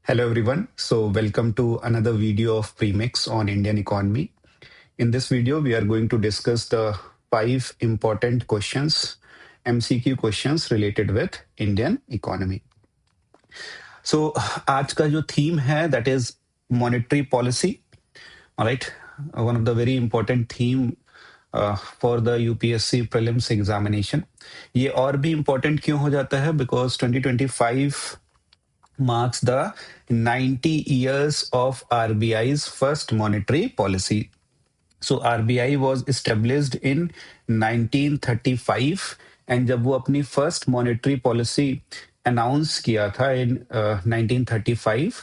Hello everyone. So welcome to another video of Premix on Indian economy. In this video, we are going to discuss the five important questions, MCQ questions related with Indian economy. So आज का जो theme है that is monetary policy. All right, one of the very important theme for the UPSC prelims examination. ये और भी important क्यों हो जाता है? Because 2025 marks the 90 years of RBI's first monetary policy. So RBI was established in 1935 and जब वो अपनी फर्स्ट मॉनेटरी पॉलिसी अनाउंस किया था इन 1935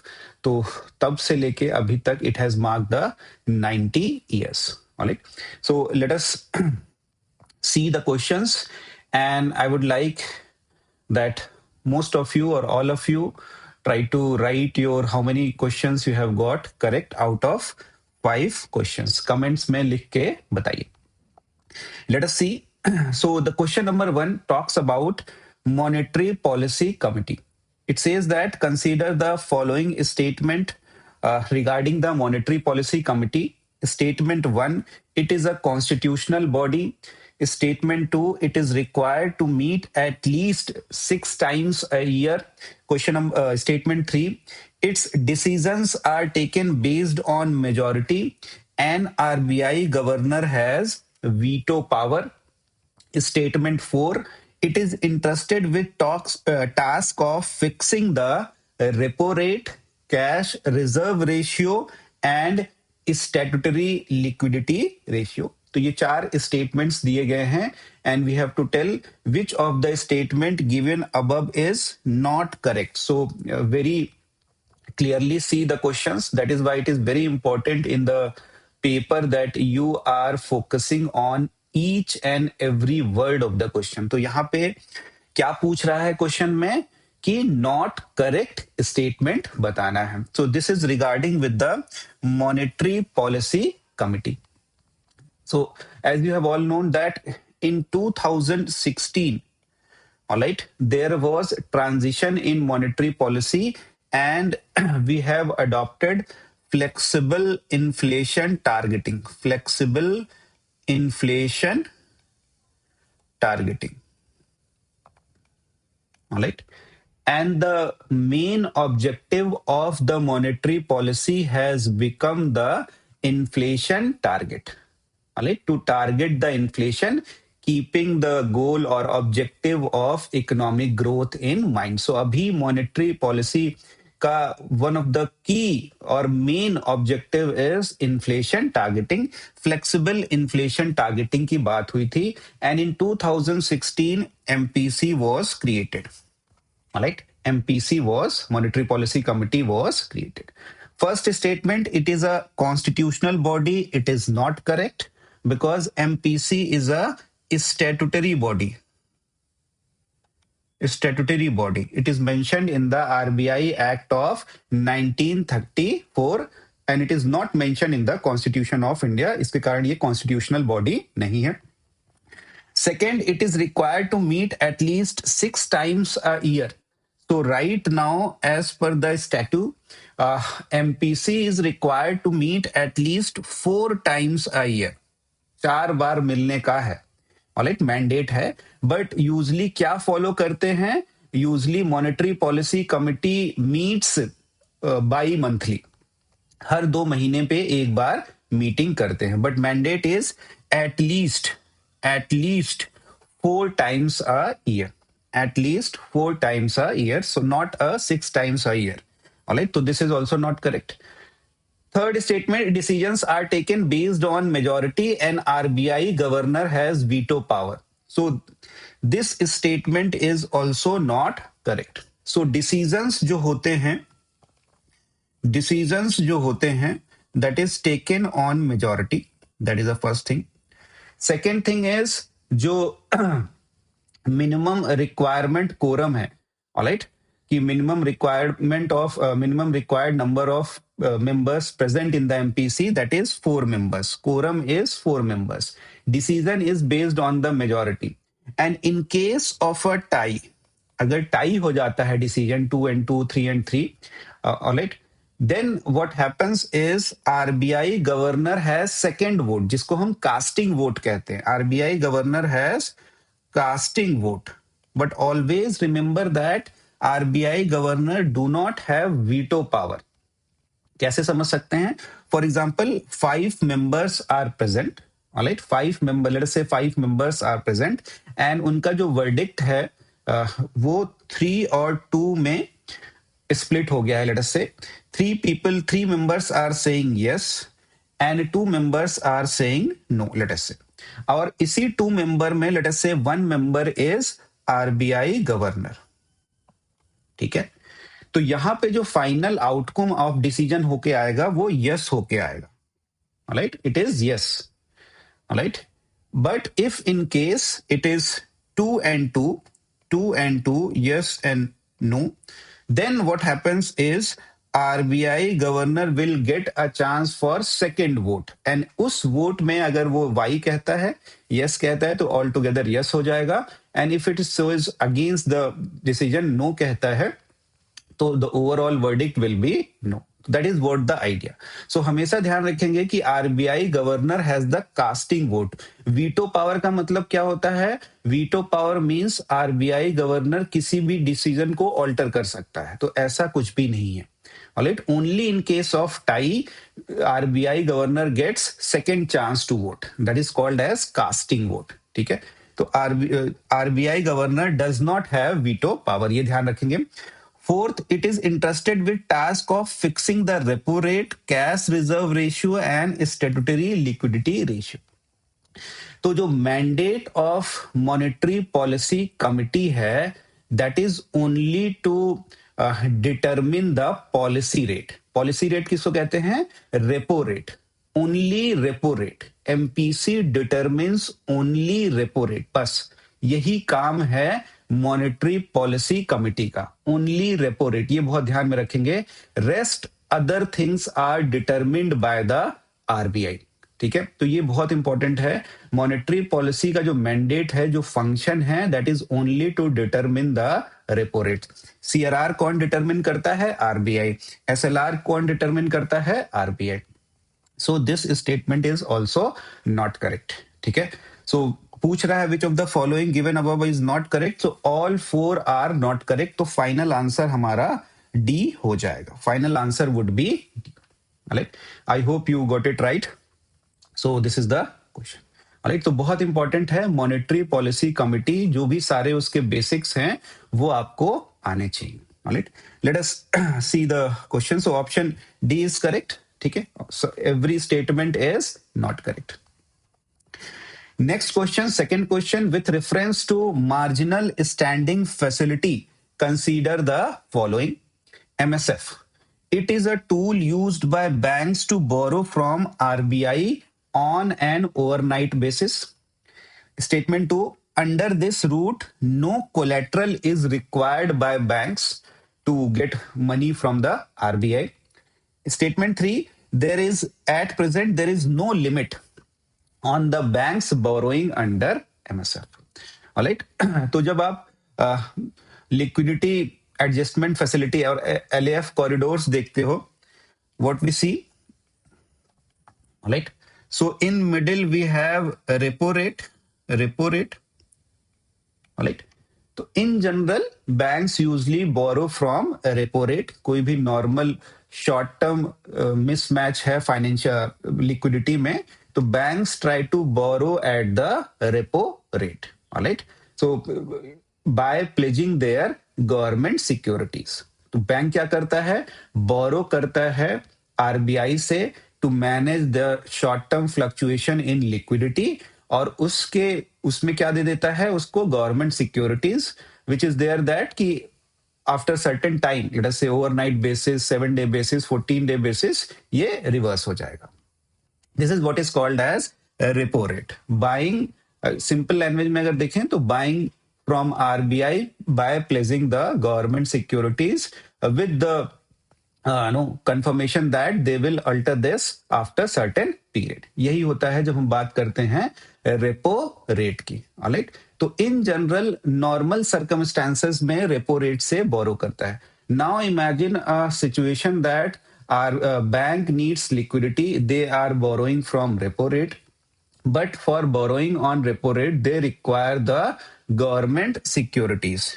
तो तब से लेके अभी तक it has mark the 90 years. Alright, so let us see the questions and I would like that most of you or all of you try to write your how many questions you have got correct out of 5 questions. Comments में लिख के बताइए. Let us see. So the question number 1 talks about monetary policy committee. It says that consider the following statement regarding the monetary policy committee. Statement 1, it is a constitutional body. Statement 2, it is required to meet at least 6 times a year. Statement 3, its decisions are taken based on majority and RBI governor has veto power. Statement 4, it is entrusted with task of fixing the repo rate, cash reserve ratio and statutory liquidity ratio. तो ये 4 statements दिए गए हैं and we have to tell which of the statement given above is not correct. So very clearly see the questions. That is why it is very important in the paper that you are focusing on each and every word of the question. तो यहाँ पे क्या पूछ रहा है question में कि not correct statement बताना है. सो this is regarding with the monetary policy committee. So as you have all known that in 2016, all right, there was transition in monetary policy and we have adopted flexible inflation targeting. Flexible inflation targeting. All right. And the main objective of the monetary policy has become the inflation target. All right, to target the inflation, keeping the goal or objective of economic growth in mind. So abhi monetary policy का one of the key or main objective is inflation targeting. Flexible inflation targeting की बात हुई थी and in 2016 MPC was created. All right, MPC was Monetary Policy Committee was created. First statement, it is a constitutional body. It is not correct because MPC is a statutory body. Statutory body. It is mentioned in the RBI Act of 1934 and it is not mentioned in the Constitution of India. इसके कारण ये constitutional body नहीं है. Second, it is required to meet at least 6 times a year. So right now, as per the statute, MPC is required to meet at least 4 times a year. 4 बार मिलने का है. Alright, mandate है. But usually क्या follow करते हैं? Usually monetary policy committee meets bimonthly. हर 2 महीने पे एक बार मीटिंग करते हैं. But mandate is at least 4 times a year. At least 4 times a year. So not 6 times a year. All right. So this is also not correct. Third statement, decisions are taken based on majority and RBI governor has veto power. So this statement is also not correct. So decisions जो होते हैं that is taken on majority. That is the first thing. Second thing is जो minimum requirement quorum है. Alright, कि minimum required number of members present in the MPC, that is 4 members. Quorum is 4 members. Decision is based on the majority. And in case of a tie, अगर tie हो जाता है decision 2-2, 3-3, alright, then what happens is RBI governor has second vote, जिसको हम casting vote कहते हैं. RBI governor has casting vote, but always remember that RBI governor do not have veto power. कैसे समझ सकते हैं? For example 5 members are present, alright, 5 member, let's say 5 members are present, and उनका जो verdict है वो 3 और 2 में स्प्लिट हो गया है. Let's say 3 members are saying yes and 2 members are saying no, let's say. और इसी 2 मेंबर में let's say 1 member is RBI governor. ठीक है, तो यहां पे जो फाइनल आउटकम ऑफ डिसीजन होके आएगा वो यस होके आएगा. Alright, it is yes. Alright, but if in case it is 2 and 2, 2 and 2, yes and no, then what happens is RBI governor will get a chance for second vote, and उस vote में अगर वो Y कहता है, yes कहता है, तो all together yes हो जाएगा. And if it is against the decision, no कहता है, तो the overall verdict will be no. That is what the idea. So हमेशा ध्यान रखेंगे कि RBI governor has the casting vote. Veto power का मतलब क्या होता है? Veto power means RBI governor किसी भी डिसीजन को ऑल्टर कर सकता है, तो ऐसा कुछ भी नहीं है. Alright, only in case of tie RBI governor gets second chance to vote, that is called as casting vote. ठीक है, तो RBI governor does not have veto power, ये ध्यान रखेंगे. Fourth, it is entrusted with task of fixing the repo rate, cash reserve ratio and statutory liquidity ratio. तो जो mandate of monetary policy committee है, that is only to determine the policy rate. Policy rate किसको कहते हैं? Repo rate. Only repo rate. MPC determines only repo rate. बस यही काम है मॉनेटरी पॉलिसी कमिटी का, ओनली रेपो रेट. ये बहुत ध्यान में रखेंगे. Rest other things are determined by the RBI. ठीक है, तो ये बहुत इंपॉर्टेंट है. मॉनेटरी पॉलिसी का जो मैंडेट है, जो फंक्शन है, that is only to determine the repo rate. CRR कौन डिटरमिन करता है? आरबीआई. एसएलआर कौन डिटरमिन करता है? RBI. So this statement is also not correct. ठीक है, सो पूछ रहा है which of the following given above is not correct. So all 4 are not correct. तो फाइनल आंसर हमारा डी हो जाएगा. Final answer would be D. Right, I hope you got it right. So this is the question. Right, तो बहुत important है monetary policy committee, जो भी सारे उसके बेसिक्स हैं वो आपको आने चाहिए. Right, let us see the question. So option D is correct. ठीक है, so every statement is not correct. Next question, second question, with reference to marginal standing facility, consider the following. MSF. It is a tool used by banks to borrow from RBI on an overnight basis. Statement 2. Under this route, no collateral is required by banks to get money from the RBI. Statement 3. There is, at present, there is no limit on the banks borrowing under MSF. Alright, तो जब आप liquidity adjustment facility और LAF corridors देखते हो, what we see, alright, so in middle we have repo rate, alright. तो in general banks usually borrow from repo rate. कोई भी normal short term mismatch है फाइनेंशियल लिक्विडिटी में, तो banks try to borrow at the repo rate. Alright, so by pledging their government securities. तो bank क्या करता है? बोरो करता है आरबीआई से to manage the short term fluctuation in liquidity, और उसमें क्या दे देता है उसको? Government securities, which is there that कि after certain time, let us say overnight basis, 7-day basis, 14-day basis, ये रिवर्स हो जाएगा. This is what is called as repo rate. Buying, simple language में अगर देखें तो buying from RBI by placing the government securities with the confirmation that they will alter this after certain period. यही होता है जब हम बात करते हैं रेपो रेट की. ऑलराइट, तो इन जनरल नॉर्मल सर्कमस्टांसेस में रेपो रेट से बोरो करता है. Now imagine a situation that our bank needs liquidity. They are borrowing from repo rate, but for borrowing on repo rate, they require the government securities.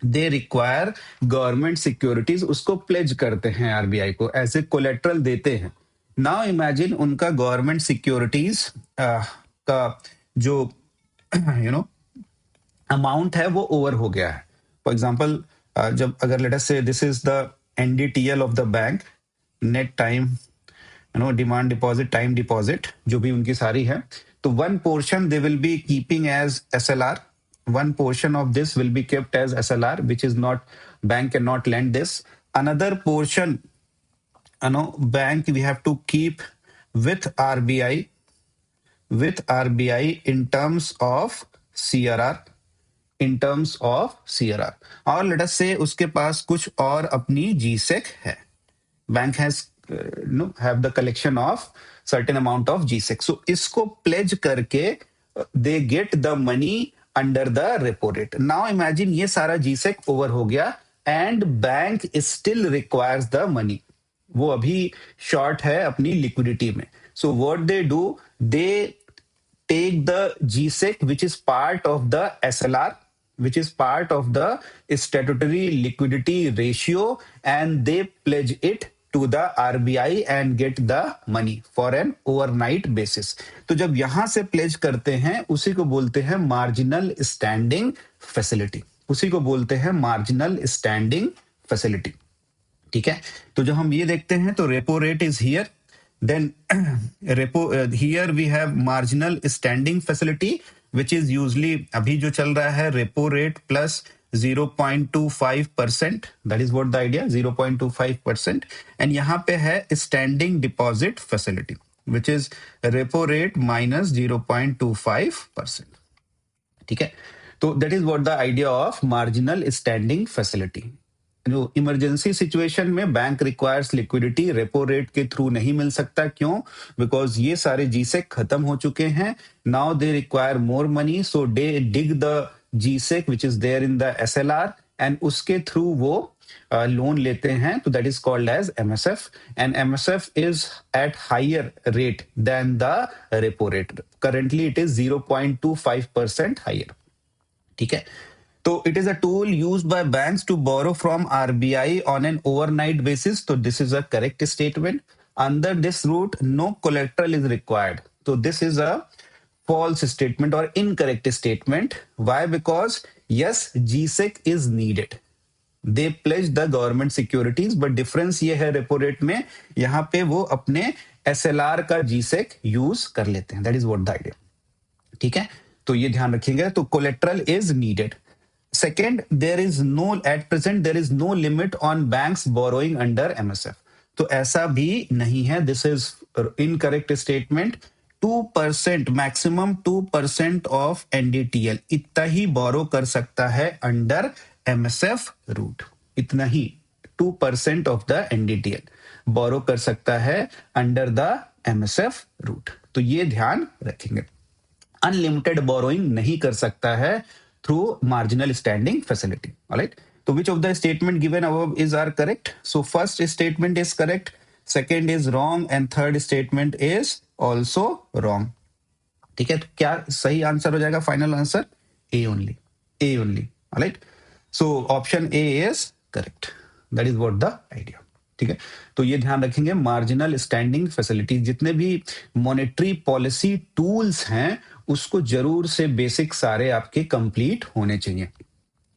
They require government securities, उसको pledge करते हैं RBI को, as a collateral देते हैं. Now imagine उनका government securities का जो amount है वो ओवर हो गया है. फॉर एग्जाम्पल, जब अगर let us say this is the NDTL of the bank, net time demand deposit, time deposit, जो भी उनकी सारी है, तो one portion they will be keeping as SLR. One portion of this will be kept as SLR, which is not, bank cannot lend this. Another portion, bank we have to keep with RBI in terms of CRR, और let us say उसके पास कुछ और अपनी GSEC है. Bank has have the collection of certain amount of GSEC. So इसको pledge करके they get the money under the repo rate. Now imagine ये सारा जीसेक ओवर हो गया and bank still requires the money. वो अभी short है अपनी लिक्विडिटी में. So what they do, they take the G sec which is part of the SLR, which is part of the statutory liquidity ratio, and they pledge it to the RBI and get the money for an overnight basis. तो जब यहां से pledge करते हैं उसी को बोलते हैं मार्जिनल स्टैंडिंग फैसिलिटी. ठीक है. तो जब हम ये देखते हैं तो repo rate is here, then repo here we have marginal standing facility which is usually अभी जो चल रहा है repo rate plus 0.25%. that is what the idea, 0.25%. And यहाँ पे है standing deposit facility which is repo rate minus 0.25%. ठीक है. तो that is what the idea of marginal standing facility. जो इमरजेंसी सिचुएशन में bank requires liquidity, repo rate के through नहीं मिल सकता. क्यों? बिकॉज ये सारे जीसेक खत्म हो चुके हैं. Now they require more money, so they dig the G sec which is there in the SLR and उसके थ्रू वो लोन लेते हैं. तो that is called as MSF, and MSF is at higher rate than the repo rate. Currently it is 0.25% higher. ठीक है. तो it is a tool used by banks to borrow from RBI on an overnight basis. So this is a correct statement. Under this route, no collateral is required. So this is a false statement or incorrect statement. Why? Because yes, GSEC is needed. They pledge the government securities, but difference ये है repo rate में, यहाँ पे वो अपने SLR का GSEC use कर लेते हैं. That is what the idea. ठीक है. तो ये ध्यान रखिएगा. तो collateral is needed. Second, at present there is no limit on banks borrowing under MSF. तो ऐसा भी नहीं है. This is incorrect statement. 2%, maximum 2% of NDTL इतना ही borrow कर सकता है under MSF route. इतना ही 2% of the NDTL borrow कर सकता है under the MSF route. तो ये ध्यान रखेंगे. अनलिमिटेड बोरोइंग नहीं कर सकता है through marginal standing facility. All right. So which of the statement given above is are correct? So first statement is correct, second is wrong, and third statement is also wrong. ठीक है. तो क्या सही answer हो जाएगा? Final answer A only. All right. So option A is correct. That is what the idea. ठीक है. तो ये ध्यान रखेंगे, मार्जिनल स्टैंडिंग फैसिलिटी, जितने भी मॉनेटरी पॉलिसी टूल्स हैं उसको जरूर से बेसिक सारे आपके कंप्लीट होने चाहिए.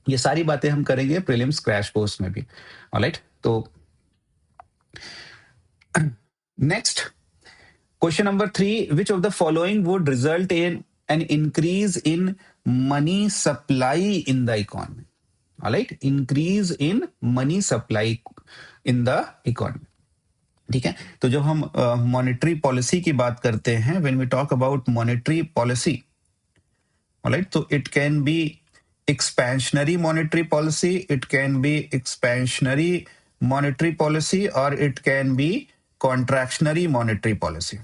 ये सारी बातें हम करेंगे प्रीलिम्स क्रैश कोर्स में भी. ऑलराइट. तो next question number 3, which of the following would result in an increase in money supply in the economy. Alright. Increase in money supply in the economy. ठीक है. तो जब हम मॉनेटरी पॉलिसी की बात करते हैं, when we talk about monetary policy, alright, तो it can be expansionary monetary policy, it can be expansionary monetary policy, और it can be contractionary monetary policy.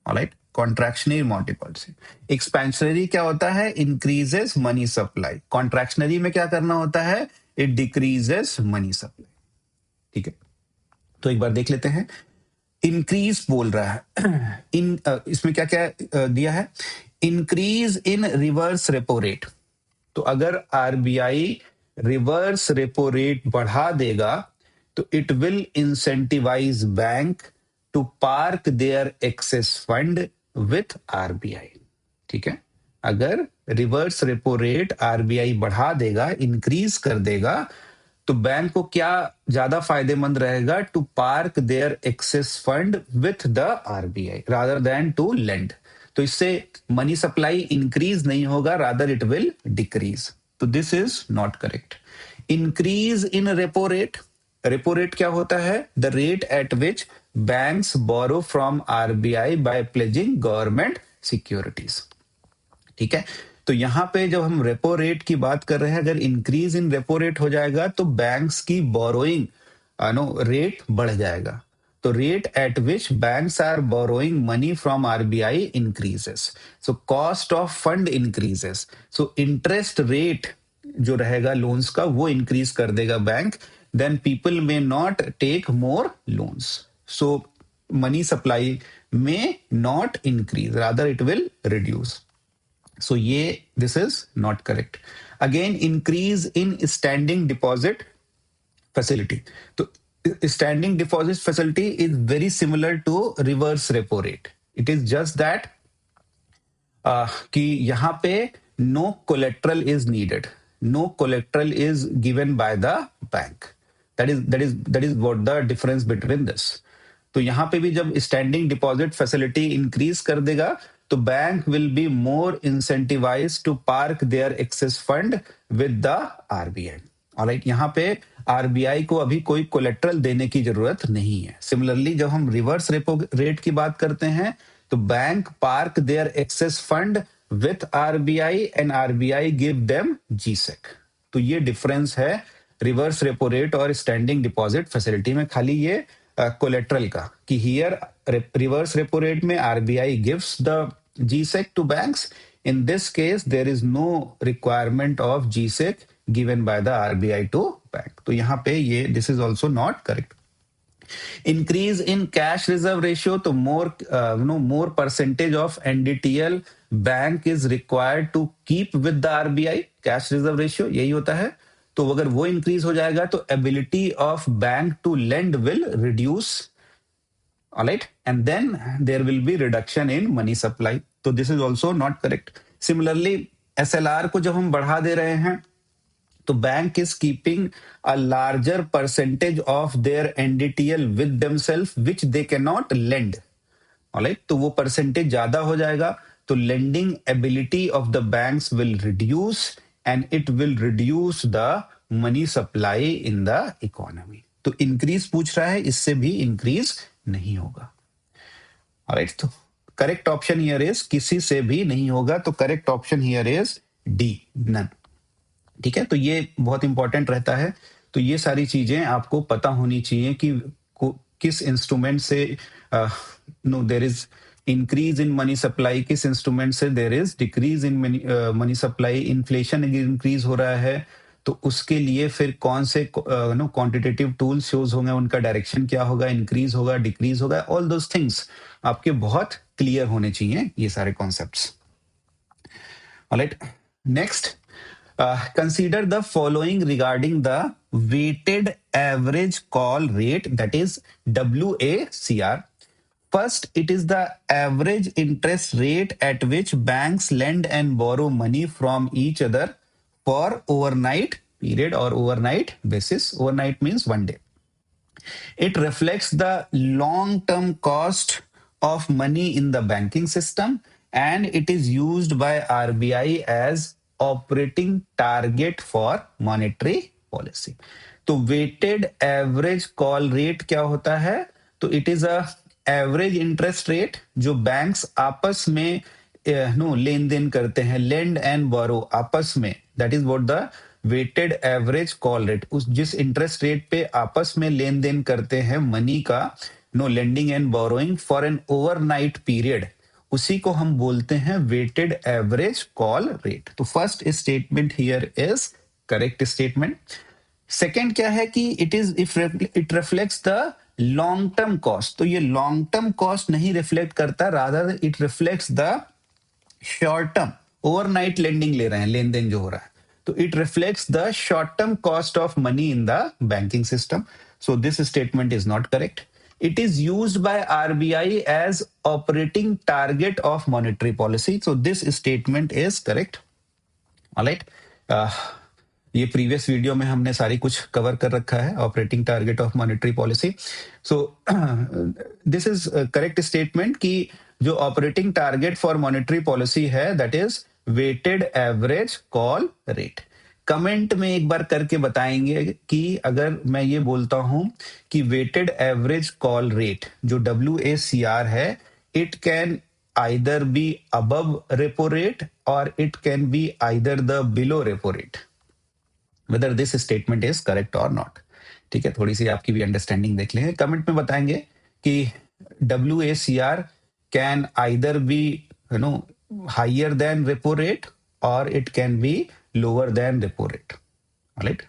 Alright. Contractionary monetary policy. Expansionary क्या होता है, increases money supply. Contractionary में क्या करना होता है, इट डिक्रीजेस मनी सप्लाई। ठीक है, तो एक बार देख लेते हैं। इंक्रीज बोल रहा है इसमें क्या क्या दिया है, increase in reverse repo rate. तो अगर आरबीआई रिवर्स रेपो रेट बढ़ा देगा तो it will incentivise bank to park their excess fund with RBI. ठीक है, अगर रिवर्स रेपो रेट आरबीआई बढ़ा देगा, इंक्रीज कर देगा, तो बैंक को क्या ज्यादा फायदेमंद रहेगा, to park their excess fund with the RBI rather than to lend. तो इससे मनी सप्लाई इंक्रीज नहीं होगा, रादर इट विल डिक्रीज। तो this is not correct. Increase in repo rate, repo rate क्या होता है, the rate at which banks borrow from RBI by pledging government securities. ठीक है, तो यहां पे जब हम रेपो रेट की बात कर रहे हैं, अगर इंक्रीज इन रेपो रेट हो जाएगा तो बैंक्स की बोरोइंग रेट बढ़ जाएगा। तो rate at which banks are borrowing money from RBI increases, so cost of fund increases, so interest rate जो रहेगा लोन्स का वो इंक्रीज कर देगा bank, then people may not take more loans, so money supply में not increase, rather it will reduce. So ये this is not correct. Again, increase in standing deposit facility. तो standing deposit facility is very similar to reverse repo rate. It is just that कि यहाँ पे no collateral is needed. No collateral is given by the bank. That is what the difference between this. तो यहां पे भी जब standing deposit facility increase कर देगा तो bank will be more incentivise to park their excess fund with the RBI. Alright, यहां पे आरबीआई को अभी कोई कोलेट्रल देने की जरूरत नहीं है। सिमिलरली जब हम रिवर्स रेपो रेट की बात करते हैं तो bank park their excess fund with RBI and RBI give them G sec. तो ये डिफरेंस है रिवर्स रेपो रेट और स्टैंडिंग डिपॉजिट फैसिलिटी में, खाली ये कोलेट्रल का कि हियर रिवर्स रेपो रेट में RBI gives the G sec to banks, in this case there is no requirement of G sec given by the RBI to bank. तो यहाँ पे ये this is also not correct. Increase in cash reserve ratio, तो more percentage of NDTL bank is required to keep with the RBI, cash reserve ratio यही होता है। तो अगर वो इंक्रीज हो जाएगा तो ability of bank to lend will reduce, alright, and then there will be reduction in money supply. तो this is also not correct. Similarly SLR को जब हम बढ़ा दे रहे हैं तो bank is keeping a larger percentage of their NDTL with themselves which they can not lend, alright, तो वो परसेंटेज ज्यादा हो जाएगा तो lending ability of the banks will reduce and it will reduce the money supply in the economy. तो increase पूछ रहा है, इससे भी इंक्रीज नहीं होगा। ऑलराइट, तो करेक्ट ऑप्शन हियर इज किसी से भी नहीं होगा, तो correct option here is D, none. ठीक है, तो ये बहुत इंपॉर्टेंट रहता है। तो ये सारी चीजें आपको पता होनी चाहिए कि किस इंस्ट्रूमेंट से no there is increase in money supply, किस इंस्ट्रूमेंट से there is decrease in money supply, inflation increase हो रहा है तो उसके लिए फिर कौन से क्वांटिटेटिव टूल्स यूज होंगे, उनका डायरेक्शन क्या होगा, इंक्रीज होगा, डिक्रीज होगा, ऑल दोस थिंग्स आपके बहुत क्लियर होने चाहिए, ये सारे concepts. Alright, next, consider the following regarding the weighted average call rate, that is WACR. First, it is the average interest rate at which banks lend and borrow money from each other for overnight period or overnight basis. Overnight means one day. It reflects the long-term cost of money in the banking system and it is used by RBI as operating target for monetary policy. तो weighted average call rate क्या होता है, तो it is a average interest rate जो banks आपस में लेन then करते हैं, लेंड एंड बोरो आपस में, that is what the weighted average call rate. उस जिस इंटरेस्ट रेट पे आपस में लेन देन करते हैं मनी का, lending and borrowing for an overnight period, उसी को हम बोलते हैं वेटेड एवरेज कॉल रेट। तो first statement here is correct statement. Second क्या है कि it reflects the long term cost. तो ये लॉन्ग टर्म कॉस्ट नहीं रिफ्लेक्ट करता, rather it reflects the short term, overnight lending ले रहे हैं, लेन देन जो हो रहा है, तो it reflects the short term cost of money in the banking system. So this statement is not correct. It is used by RBI as operating target of monetary policy. So this statement is correct. All right. ये previous video में हमने सारी कुछ cover कर रखा है, operating target of monetary policy. So this is correct statement कि जो operating target for monetary policy है that is weighted average call rate. Comment में एक बार करके बताएंगे कि अगर मैं ये बोलता हूं कि वेटेड एवरेज कॉल रेट जो WACR है, it can either be above repo rate or it can be either the below repo rate, whether this statement is correct or not। ठीक है, थोड़ी सी आपकी भी अंडरस्टैंडिंग देख लेंगे, कमेंट में बताएंगे कि WACR can either be higher than repo rate or it can be lower than repo rate। Alright?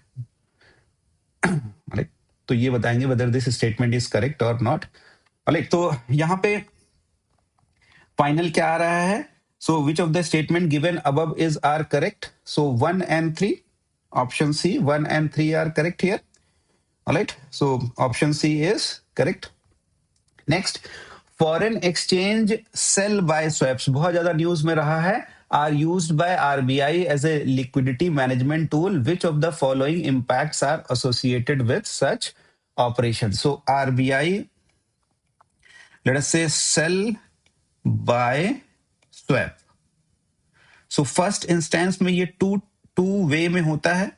Alright? तो ये बताएंगे whether this statement is correct or not। Alright, तो यहाँ पे फाइनल क्या आ रहा है? So which of the statement given above is are correct? So 1 and 3, option C 1 and 3 are correct here. Alright, so option C is correct. Next, foreign exchange sell buy swaps बहुत ज्यादा news में रहा है, are used by RBI as a liquidity management tool, which of the following impacts are associated with such operation? So RBI, let us say sell bye swap. So first instance में ये two way में होता है।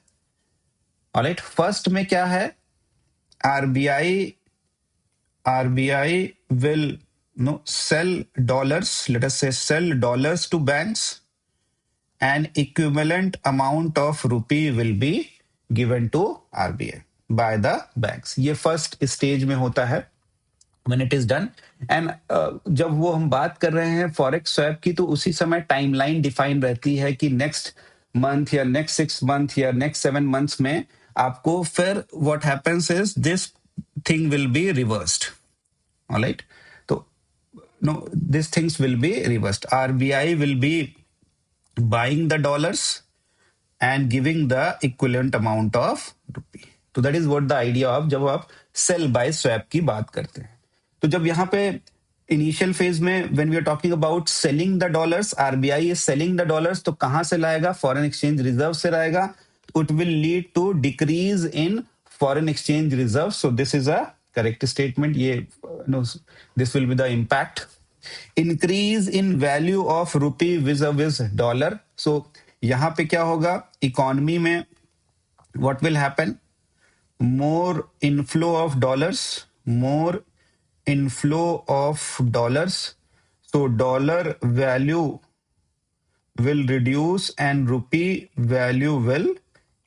Alright, first में क्या है? RBI will sell dollars, let us say sell dollars to banks, an equivalent amount of rupee will be given to RBI by the banks। ये first stage में होता है when it is done। And जब वो हम बात कर रहे हैं फॉरेक्स स्वैप की, तो उसी समय टाइमलाइन डिफाइन रहती है कि नेक्स्ट मंथ या नेक्स्ट 6 month या नेक्स्ट 7 months में आपको फिर what happens is this thing will be reversed. Alright, तो no this things will be reversed. RBI will be buying the dollars and giving the equivalent amount of rupee। तो that is what the idea of जब आप sell by swap की बात करते हैं। तो जब यहाँ पे इनिशियल फेज में when we are talking about selling the dollars, RBI is selling the dollars, तो कहाँ से लाएगा? फॉरेन एक्सचेंज रिजर्व से लाएगा। It will lead to decrease in foreign exchange reserves। So this is a correct statement। ये this will be the impact। Increase in value of rupee vis-a-vis dollar। So यहां पे क्या होगा? Economy में what will happen? More inflow of dollars, so dollar value will reduce and rupee value will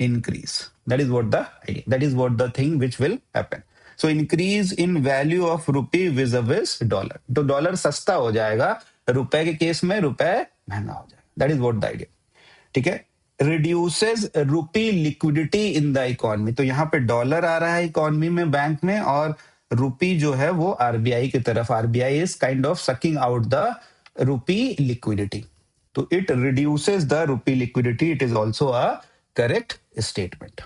increase। That is what the idea, that is what the thing which will happen। So increase in value of rupee vis-a-vis dollar। तो dollar सस्ता हो जाएगा, रुपए के case में रुपए महंगा हो जाएगा। That is what the idea। ठीक है, रिड्यूसेस रूपी लिक्विडिटी इन द इकोनॉमी। तो यहाँ पे डॉलर आ रहा है इकोनॉमी में, बैंक में, और रूपी जो है वो आरबीआई की तरफ। RBI is kind of sucking out the rupee liquidity. तो it reduces the rupee liquidity. It is also a correct statement.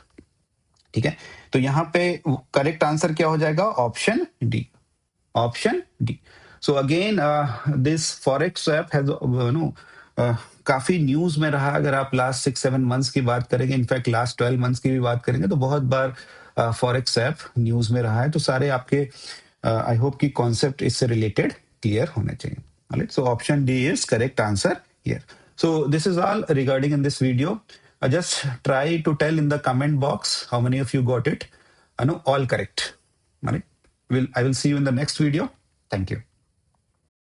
ठीक है, तो यहाँ पे करेक्ट आंसर क्या हो जाएगा? Option D. Option D. So again this forex swap has काफी न्यूज में रहा। अगर आप लास्ट 6-7 months की बात करेंगे, इनफैक्ट लास्ट 12 months की भी बात करेंगे, तो बहुत बार फॉरेक्स ऐप न्यूज में रहा है। तो सारे आपके आई होप कि कॉन्सेप्ट इससे रिलेटेड क्लियर होने चाहिए। Alright, so option D is correct answer here. So this is all regarding in this video. Just try to tell in the comment box how many of you got it. No all correct. Alright, I will see you in the next video। Thank you।